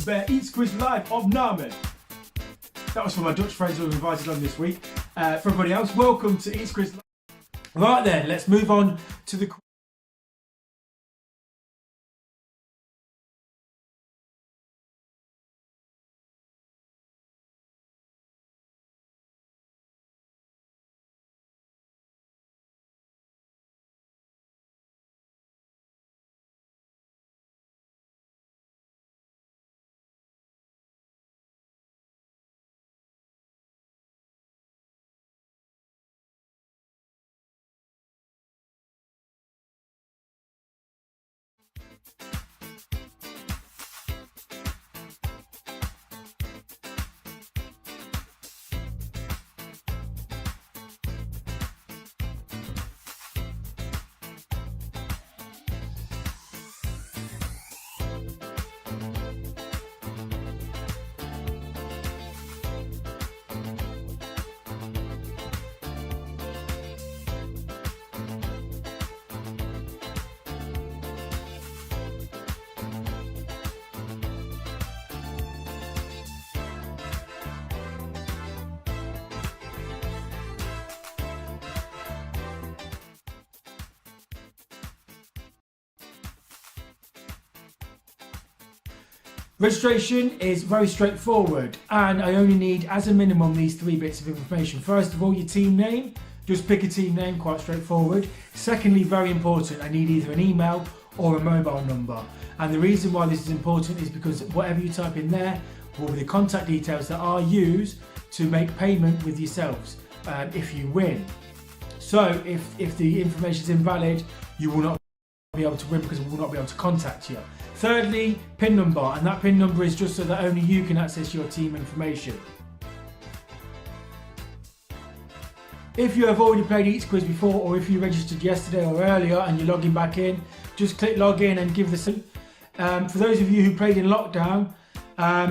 bij Eaton Quiz Live opname. That was for my Dutch friends who were invited on this week. For everybody else, welcome to Eaton Quiz Live. Right then, let's move on to the registration is very straightforward, and I only need as a minimum these 3 bits of information. First of all, your team name. Just pick a team name, quite straightforward. Secondly, very important, I need either an email or a mobile number. And the reason why this is important is because whatever you type in there will be the contact details that are used to make payment with yourselves if you win. So if the information is invalid, you will not be able to win because we will not be able to contact you. Thirdly, PIN number, and that PIN number is just so that only you can access your team information. If you have already played Eaton Quiz before, or if you registered yesterday or earlier and you're logging back in, just click log in and give the for those of you who played in lockdown,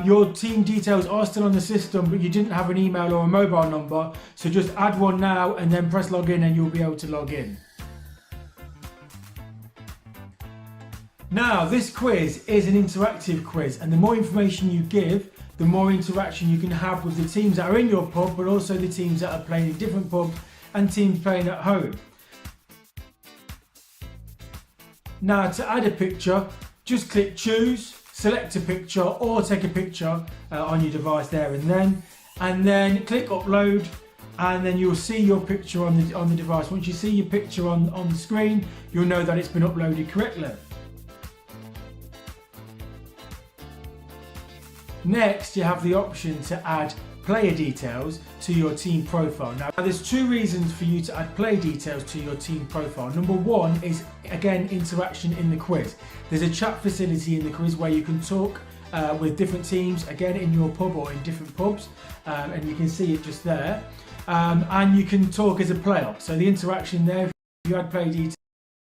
your team details are still on the system, but you didn't have an email or a mobile number, so just add one now and then press log in and you'll be able to log in. Now, this quiz is an interactive quiz, and the more information you give, the more interaction you can have with the teams that are in your pub, but also the teams that are playing in different pubs and teams playing at home. Now, to add a picture, just click choose, select a picture or take a picture on your device there and then click upload, and then you'll see your picture on the device. Once you see your picture on the screen, you'll know that it's been uploaded correctly. Next, you have the option to add player details to your team profile. Now, there's 2 reasons for you to add player details to your team profile. Number 1 is, again, interaction in the quiz. There's a chat facility in the quiz where you can talk with different teams, again, in your pub or in different pubs, and you can see it just there. And you can talk as a player. So the interaction there, if you add player details,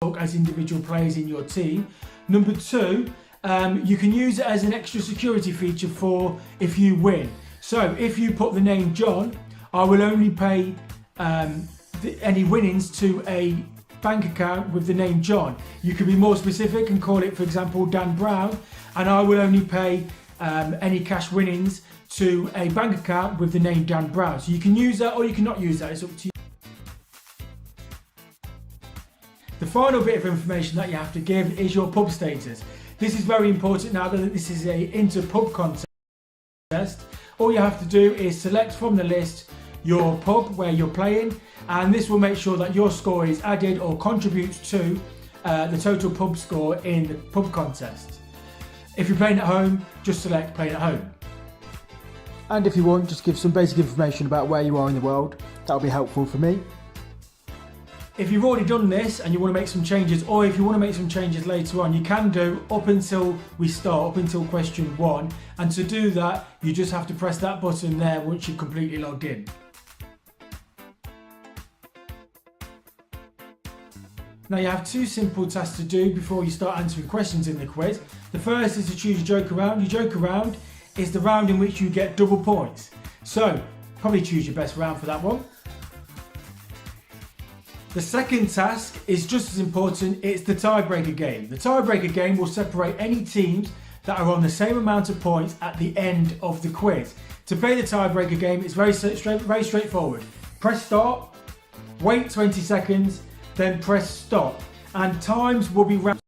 talk as individual players in your team. Number 2, you can use it as an extra security feature for if you win. So if you put the name John, I will only pay any winnings to a bank account with the name John. You could be more specific and call it, for example, Dan Brown, and I will only pay any cash winnings to a bank account with the name Dan Brown. So you can use that or you cannot use that, it's up to you. The final bit of information that you have to give is your pub status. This is very important now that this is a inter-pub contest. All you have to do is select from the list your pub where you're playing, and this will make sure that your score is added or contributes to the total pub score in the pub contest. If you're playing at home, just select playing at home. And if you want, just give some basic information about where you are in the world. That'll be helpful for me. If you've already done this and you want to make some changes, or if you want to make some changes later on, you can do up until we start, up until question 1. And to do that, you just have to press that button there once you've completely logged in. Now you have 2 simple tasks to do before you start answering questions in the quiz. The first is to choose your joke around. Your joke around is the round in which you get double points. So probably choose your best round for that one. The second task is just as important, it's the tiebreaker game. The tiebreaker game will separate any teams that are on the same amount of points at the end of the quiz. To play the tiebreaker game, it's very straightforward. Press start, wait 20 seconds, then press stop. And times will be ranked.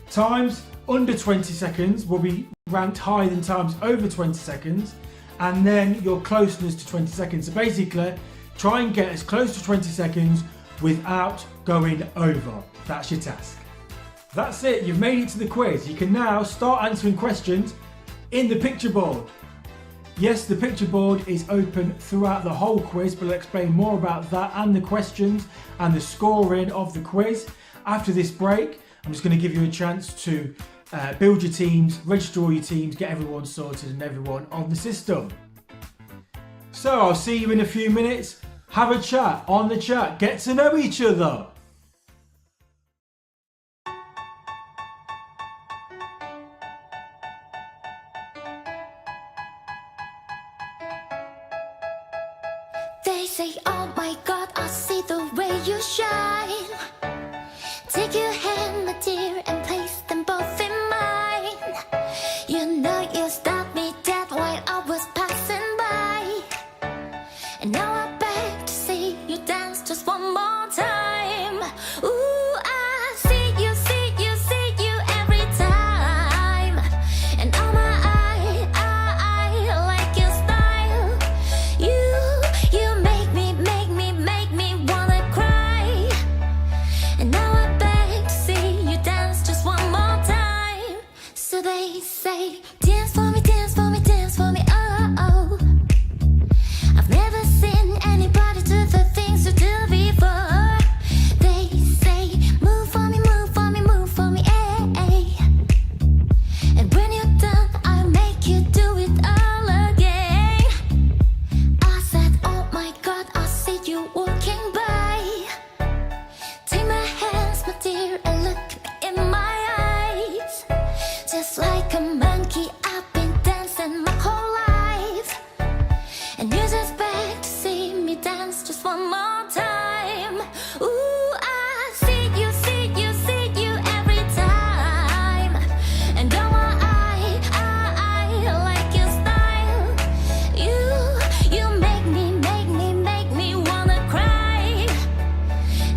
Times under 20 seconds will be ranked higher than times over 20 seconds. And then your closeness to 20 seconds. So basically, try and get as close to 20 seconds without going over. That's your task. That's it, you've made it to the quiz. You can now start answering questions in the picture board. Yes, the picture board is open throughout the whole quiz, but I'll explain more about that and the questions and the scoring of the quiz. After this break, I'm just going to give you a chance to build your teams, register all your teams, get everyone sorted and everyone on the system. So I'll see you in a few minutes. Have a chat on the chat, get to know each other. They say, oh my God, I see the way you shine. Take your hand, my dear, and place them both in mine. You know you stopped me dead while I was passing by. And now I beg to see you dance just one more time. Ooh, I see you, see you, see you every time. And oh my, I like your style. You make me wanna cry. And now I beg to see you dance just one more time. So they say, dance for me, dance for me, dance for me, oh, oh. I've never seen anybody do the things you do before. They say, move for me, move for me, move for me, eh, eh. And when you're done, I'll make you do it all again. I said, oh my God, I see you walking by. Take my hands, my dear, and look me in my eyes. Just like a monkey, I've been dancing my whole life. And you just beg to see me dance just one more time. Ooh, I see you, see you, see you every time. And oh my, I like your style. You make me wanna cry.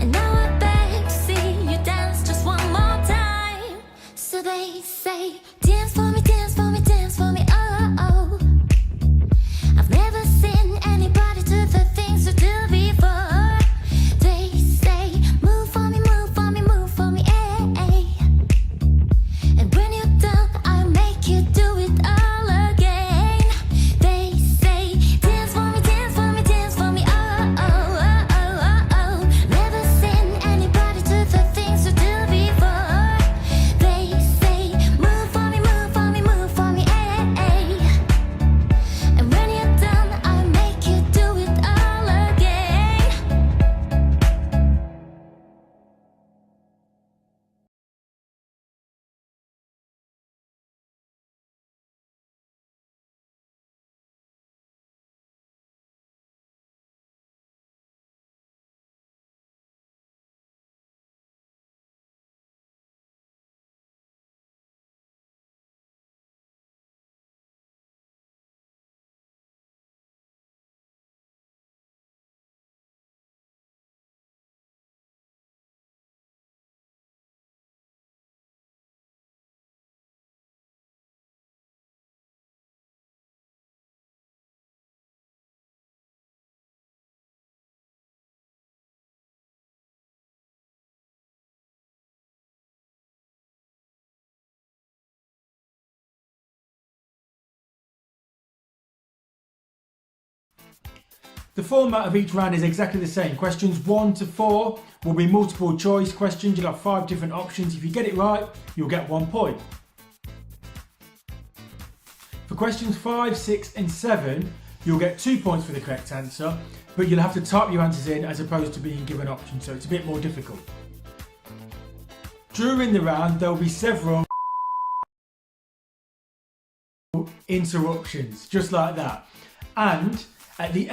And now I beg to see you dance just one more time. So they say, dance for me, dance for me, dance for me, oh, oh. I've never seen anybody do the things you do before. They say, move for me, move for me, move for me, eh, eh. And when you're done, I'll make you do it all again. They say, dance for me, dance for me, dance for me, oh, oh, oh, oh, oh, oh. Never seen anybody do the things you do before. They say, move for me, move for me, move for me, eh, eh. And when you're done, I'll make you do it all again. The format of each round is exactly the same. Questions 1 to 4 will be multiple choice questions. You'll have 5 different options. If you get it right, you'll get 1 point. For questions 5, 6 and 7, you'll get 2 points for the correct answer, but you'll have to type your answers in as opposed to being given options, so it's a bit more difficult. During the round, there will be several interruptions, just like that. And at the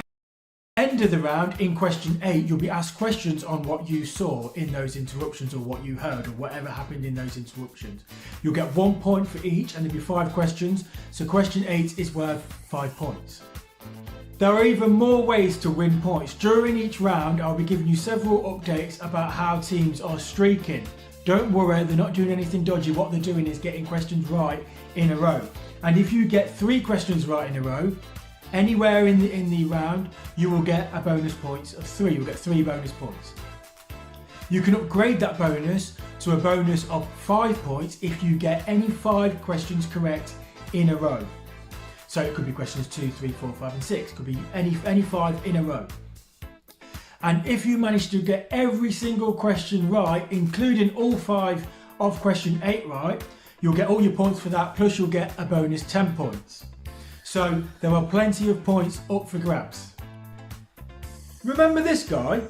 end end of the round, in question 8, you'll be asked questions on what you saw in those interruptions, or what you heard, or whatever happened in those interruptions. You'll get 1 point for each, and there'll be 5 questions, so question 8 is worth 5 points. There are even more ways to win points. During each round, I'll be giving you several updates about how teams are streaking. Don't worry, they're not doing anything dodgy. What they're doing is getting questions right in a row. And if you get 3 questions right in a row, anywhere in the round, you will get a bonus points of 3. You'll get 3 bonus points. You can upgrade that bonus to a bonus of 5 points if you get any 5 questions correct in a row. So it could be questions 2, 3, 4, 5 and 6. It could be any 5 in a row. And if you manage to get every single question right, including all 5 of question 8 right, you'll get all your points for that, plus you'll get a bonus 10 points. So there are plenty of points up for grabs. Remember this guy?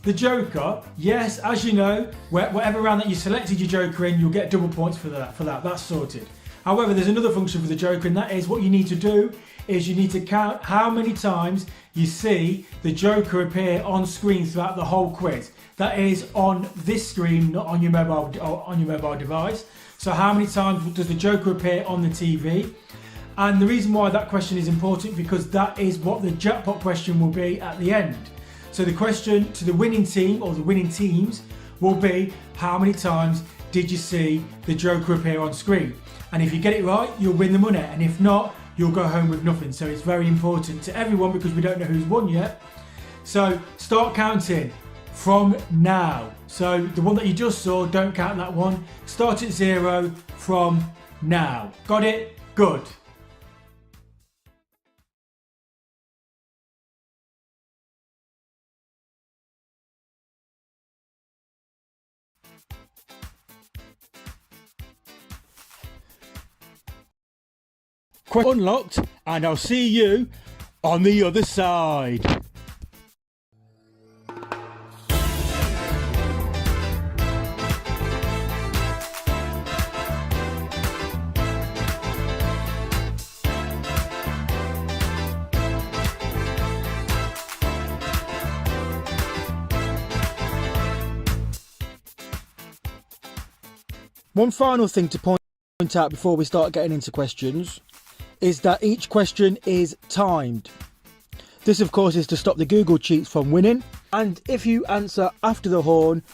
The Joker? Yes, as you know, whatever round that you selected your Joker in, you'll get double points for that. That's sorted. However, there's another function for the Joker, and that is what you need to do is you need to count how many times you see the Joker appear on screen throughout the whole quiz. That is on this screen, not on your mobile device. So how many times does the Joker appear on the TV? And the reason why that question is important, because that is what the jackpot question will be at the end. So the question to the winning team, or the winning teams, will be how many times did you see the Joker appear on screen? And if you get it right, you'll win the money, and if not, you'll go home with nothing. So it's very important to everyone, because we don't know who's won yet. So start counting from now. So the one that you just saw, don't count that one. Start at 0 from now. Got it? Good. Unlocked, and I'll see you on the other side. One final thing to point out before we start getting into questions is that each question is timed. This of course is to stop the Google cheats from winning, and if you answer after the horn,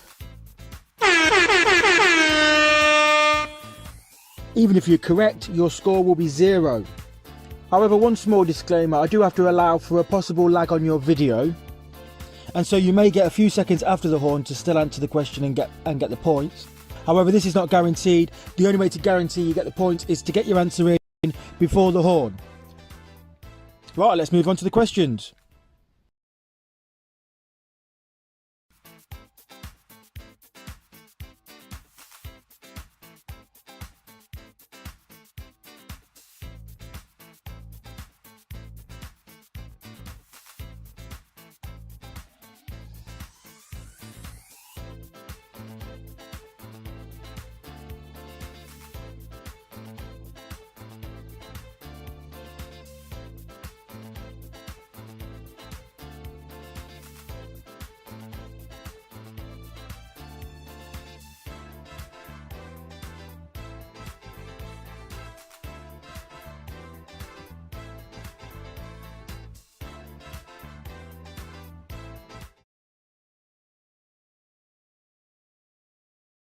even if you're correct, your score will be 0. However, one small disclaimer, I do have to allow for a possible lag on your video, and so you may get a few seconds after the horn to still answer the question and get the points. However, this is not guaranteed. The only way to guarantee you get the points is to get your answer in before the horn. Right, let's move on to the questions.